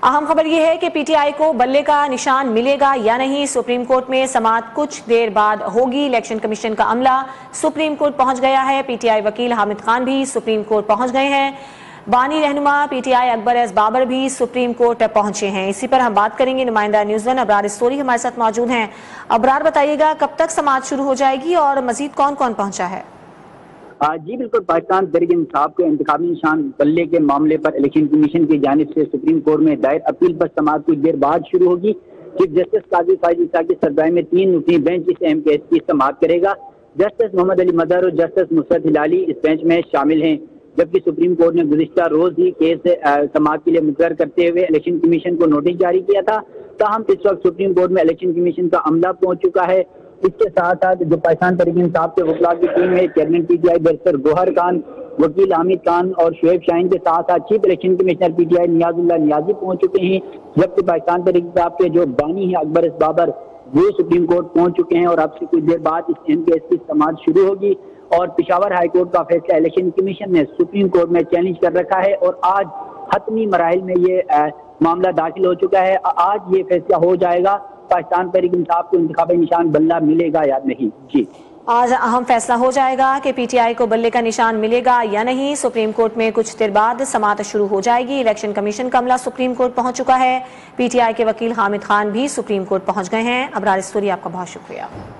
اہم خبر یہ ہے کہ پی ٹی آئی کو بلے کا نشان ملے گا یا نہیں، سپریم کورٹ میں سماعت کچھ دیر بعد ہوگی۔ الیکشن کمیشن کا عملہ سپریم کورٹ پہنچ گیا ہے۔ پی ٹی آئی وکیل حامد خان بھی سپریم کورٹ پہنچ گئے ہیں۔ بانی رہنما پی ٹی آئی اکبر ایس بابر بھی سپریم کورٹ پہنچے ہیں۔ اسی پر ہم بات کریں گے، نمائندہ نیوز ون ابرار استوری ہمارے ساتھ موجود ہیں۔ ابرار، بتائیے گا کب تک سماعت شروع ہو جائے گی اور مزید کون کون پہنچا ہے؟ جی بالکل، پاکستان تحریک انصاف کے انتخابی نشان بلے کے معاملے پر الیکشن کمیشن کی جانب سے سپریم کورٹ میں دائر اپیل پر سماعت کچھ دیر بعد شروع ہوگی۔ چیف جسٹس قاضی فائز عیسیٰ کی سربراہی میں 3 رکنی بینچ اس اہم کیس کی سماعت کرے گا۔ جسٹس محمد علی مظہر اور جسٹس نصرت ہلالی اس بینچ میں شامل ہیں، جبکہ سپریم کورٹ نے گزشتہ روز ہی کیس سماعت کے لیے مقرر کرتے ہوئے الیکشن کمیشن کو نوٹس جاری کیا تھا۔ تاہم اس وقت سپریم کورٹ میں الیکشن کمیشن کا عملہ پہنچ چکا ہے۔ اس کے ساتھ ساتھ جو پاکستان تحریک انصاف کے وکلاء کی ٹیم ہے، chairman P T I barrister Gohar Khan, وکیل حامد خان اور شعیب شاہین کے ساتھ ساتھ chief election commissioner P T I Niaz Ullah Niazi پہنچ چکے ہیں، جبکہ پاکستان تحریک انصاف کے جو بانی ہیں اکبر ایس بابر وہ سپریم کورٹ پہنچ چکے ہیں، اور اب سے کچھ دیر بعد اس اہم کیس کی سماعت شروع ہوگی۔ اور پشاور ہائی کورٹ کا فیصلہ الیکشن کمیشن نے سپریم کورٹ میں چیلنج کر رکھا ہے، اور آج حتمی مراحل میں یہ معاملہ داخل ہو چکا ہے۔ آج یہ فیصلہ ہو جائے گا پاکستان تحریک انصاف کو انتخابی نشان بلہ ملے گا یا نہیں۔ جی، آج اہم فیصلہ ہو جائے گا کہ پی ٹی آئی کو بلے کا نشان ملے گا یا نہیں۔ سپریم کورٹ میں کچھ دیر بعد سماعت شروع ہو جائے گی۔ الیکشن کمیشن کا عملہ سپریم کورٹ پہنچ چکا ہے۔ پی ٹی آئی کے وکیل حامد خان بھی سپریم کورٹ پہنچ گئے ہیں۔ ابرار استوری، آپ کا بہت شکریہ۔